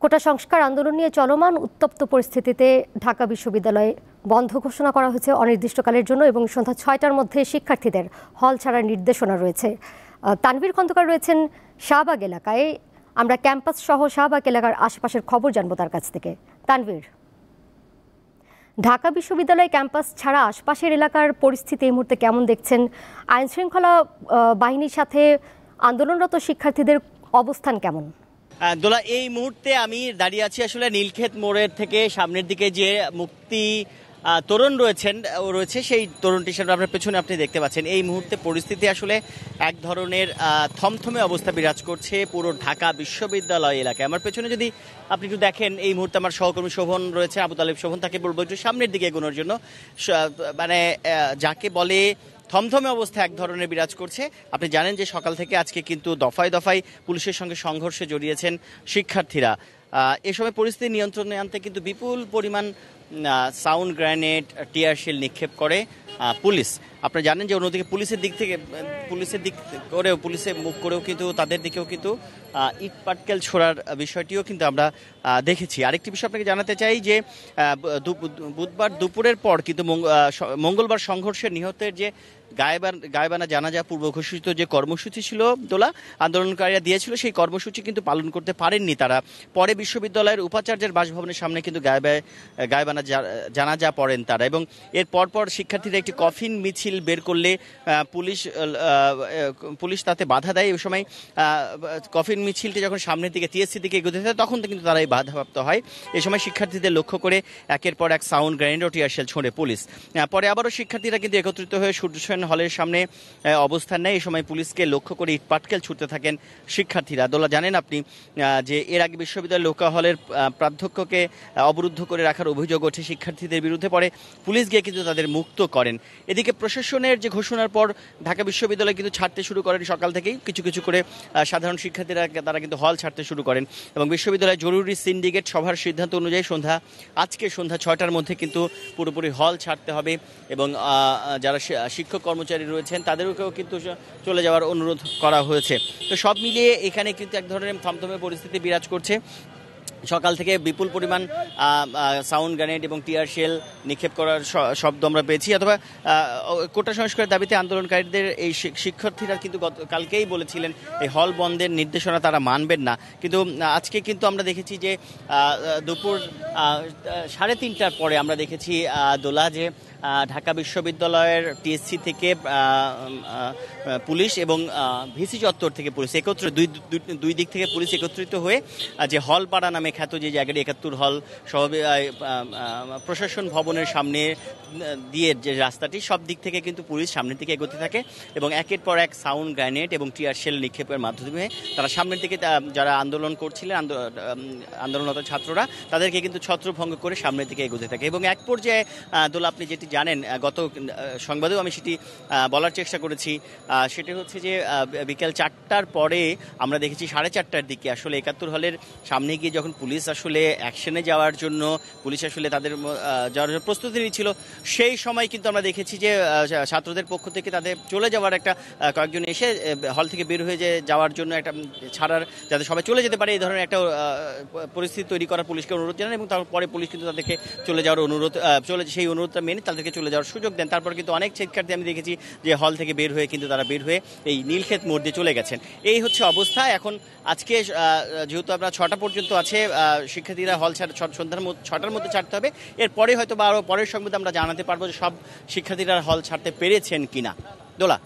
কোটা সংস্কার আন্দোলন নিয়ে চলমান উত্তপ্ত পরিস্থিতিতে ঢাকা বিশ্ববিদ্যালয়ে বন্ধ ঘোষণা করা হয়েছে অনির্দিষ্টকালের জন্য এবং সন্ধ্যা ৬টার মধ্যে শিক্ষার্থীদের হল ছাড়ার নির্দেশনা রয়েছে। তানভীর খন্দকার রয়েছেন শাহবাগ এলাকায়। আমরা ক্যাম্পাস সহ শাহবাগ এলাকার আশেপাশের খবর জানবো তার কাছ থেকে। তানভীর, ঢাকা বিশ্ববিদ্যালয় ক্যাম্পাস ছাড়া আশপাশের এলাকার পরিস্থিতি এই মুহূর্তে কেমন দেখছেন? আইনশৃঙ্খলা বাহিনীর সাথে আন্দোলনরত শিক্ষার্থীদের অবস্থান কেমন? দোলা, এই মুহূর্তে আমি দাঁড়িয়ে আছি আসলে নীলক্ষেত মোড়ের থেকে সামনের দিকে যে মুক্তি তরুণ রয়েছে সেই তরুণটির সামনে আপনার পেছনে আপনি দেখতে পাচ্ছেন। এই মুহূর্তে পরিস্থিতি আসলে এক ধরনের থমথমে অবস্থা বিরাজ করছে পুরো ঢাকা বিশ্ববিদ্যালয় এলাকায়। আমার পেছনে যদি আপনি একটু দেখেন, এই মুহূর্তে আমার সহকর্মী শোভন রয়েছে, আবু তালেব শোভন, তাকে বলবো একটু সামনের দিকে এগোনোর জন্য। মানে যাকে বলে থমথমে অবস্থা এক ধরনের বিরাজ করছে। আপনি জানেন যে সকাল থেকে আজকে কিন্তু দফায় দফায় পুলিশের সঙ্গে সংঘর্ষে জড়িয়েছেন শিক্ষার্থীরা। এ সময় পরিস্থিতি নিয়ন্ত্রণে আনতে কিন্তু বিপুল পরিমাণ সাউন্ড গ্রেনেড, টিয়ার শেল নিক্ষেপ করে পুলিশ। আপনারা জানেন যে অন্যদিকে পুলিশের মুখ করেও কিন্তু তাদের দিকেও কিন্তু ইট পাটকেল ছোড়ার বিষয়টিও কিন্তু আমরা দেখেছি। আরেকটি বিষয় আপনাকে জানাতে চাই যে বুধবার দুপুরের পর কিন্তু মঙ্গলবার সংঘর্ষে নিহতের যে গায়েবানা জানাজা পূর্ব ঘোষিত যে কর্মসূচি ছিল দোলা, আন্দোলনকারীরা দিয়েছিল, সেই কর্মসূচি কিন্তু পালন করতে পারেননি তারা। পরে বিশ্ববিদ্যালয়ের উপাচার্যের বাসভবনের সামনে কিন্তু গায়েবানা জানাজা পড়েন তারা, এবং এর পরপর শিক্ষার্থীরা একটি কফিন মিছিল বের করলে পুলিশ তাতে বাধা দেয়। ওই সময় কফিন মিছিলটি যখন সামনের দিকে টিএসসি দিকে এগোতে থাকে তখন কিন্তু তারা এই বাধাপ্রাপ্ত হয়। এ সময় শিক্ষার্থীদের লক্ষ্য করে একের পর এক সাউন্ড গ্রেনেড ও টিয়ার শেল ছোঁড়ে পুলিশ। পরে আবারও শিক্ষার্থীরা কিন্তু একত্রিত হয়ে সূর্যসেন হলের সামনে অবস্থান নেয়। এই সময় পুলিশকে লক্ষ্য করে ইট পাটকেল ছুটতে থাকেন শিক্ষার্থীরা। দোলা, জানেন আপনি যে এর আগে বিশ্ববিদ্যালয়ের লোকা হলের প্রাধ্যক্ষকে অবরুদ্ধ করে রাখার অভিযোগ ওঠে শিক্ষার্থীদের বিরুদ্ধে। পরে পুলিশ গিয়ে কিন্তু তাদের মুক্ত করেন। এদিকে প্রশাসনের যে ঘোষণার পর ঢাকা বিশ্ববিদ্যালয় কিন্তু ছাড়তে শুরু করেন সকাল থেকেই কিছু কিছু করে সাধারণ শিক্ষার্থীরা, তারা কিন্তু হল ছাড়তে শুরু করেন এবং বিশ্ববিদ্যালয়ের জরুরি সিন্ডিকেট সভার সিদ্ধান্ত অনুযায়ী আজকে সন্ধ্যা ৬টার মধ্যে কিন্তু পুরোপুরি হল ছাড়তে হবে এবং যারা শিক্ষক কর্মচারী রয়েছেন তাদেরকেও কিন্তু চলে যাওয়ার অনুরোধ করা হয়েছে। তো সব মিলিয়ে এখানে কিন্তু এক ধরনের থমথমে পরিস্থিতি বিরাজ করছে। সকাল থেকে বিপুল পরিমাণ সাউন্ড গ্রেনেড এবং টিয়ার শেল নিক্ষেপ করার শব্দ আমরা পেয়েছি। অথবা কোটা সংস্কারের দাবিতে আন্দোলনকারীদের এই শিক্ষার্থীরা কিন্তু কালকেই বলেছিলেন এই হল বন্ধের নির্দেশনা তারা মানবেন না, কিন্তু আজকে কিন্তু আমরা দেখেছি যে দুপুর 3:30টার পরে আমরা দেখেছি দোলা যে ঢাকা বিশ্ববিদ্যালয়ের টিএসসি থেকে পুলিশ এবং ভিসি চত্বর থেকে পুলিশ দুই দিক থেকে পুলিশ একত্রিত হয়ে যে হলপাড়া নামে খ্যাত যে জায়গাটি ৭১ হল সহ প্রশাসন ভবনের সামনে দিয়ে যে রাস্তাটি, সব দিক থেকে কিন্তু পুলিশ সামনের দিকে এগোতে থাকে এবং একের পর এক সাউন্ড গ্রেনেড এবং টিয়ার শেল নিক্ষেপের মাধ্যমে তারা সামনের দিকে যারা আন্দোলন করছিলেন, আন্দোলনরত ছাত্ররা, তাদেরকে কিন্তু ছত্রভঙ্গ করে সামনের দিকে এগোতে থাকে। এবং এক পর্যায়ে দোলা, আপনি যেটি জানেন, গত সংবাদেও আমি সেটি বলার চেষ্টা করেছি, সেটি হচ্ছে যে বিকেল 4টার পরে আমরা দেখেছি 4:30টার দিকে আসলে ৭১ হলের সামনে গিয়ে যখন পুলিশ আসলে অ্যাকশনে যাওয়ার জন্য পুলিশ আসলে তাদের যাওয়ার প্রস্তুতি নিচ্ছিল, সেই সময় কিন্তু আমরা দেখেছি যে ছাত্রদের পক্ষ থেকে তাদের চলে যাওয়ার একটা কয়েকজন এসে হল থেকে বের হয়ে যাওয়ার জন্য একটা ছাড়ার, যাতে সবাই চলে যেতে পারে এই ধরনের একটা পরিস্থিতি তৈরি করার পুলিশকে অনুরোধ জানান এবং তারপরে পুলিশ কিন্তু তাদেরকে চলে যাওয়ার সেই অনুরোধটা মেনে তাদেরকে চলে যাওয়ার সুযোগ দেন। তারপর কিন্তু অনেক শিক্ষার্থী আমি দেখেছি যে হল থেকে বের হয়ে এই নীলক্ষেত মোড় দিয়ে চলে গেছেন। এই হচ্ছে অবস্থা। এখন আজকে যেহেতু আমরা ৬টা পর্যন্ত আছে, শিক্ষার্থীরা হল সন্ধ্যার ৬টার মধ্যে ছাড়তে হবে। এরপরে হয়তো বা আরও পরের সংবাদে আমরা জানাতে পারবো যে সব শিক্ষার্থীরা হল ছাড়তে পেরেছেন কিনা। দোলা।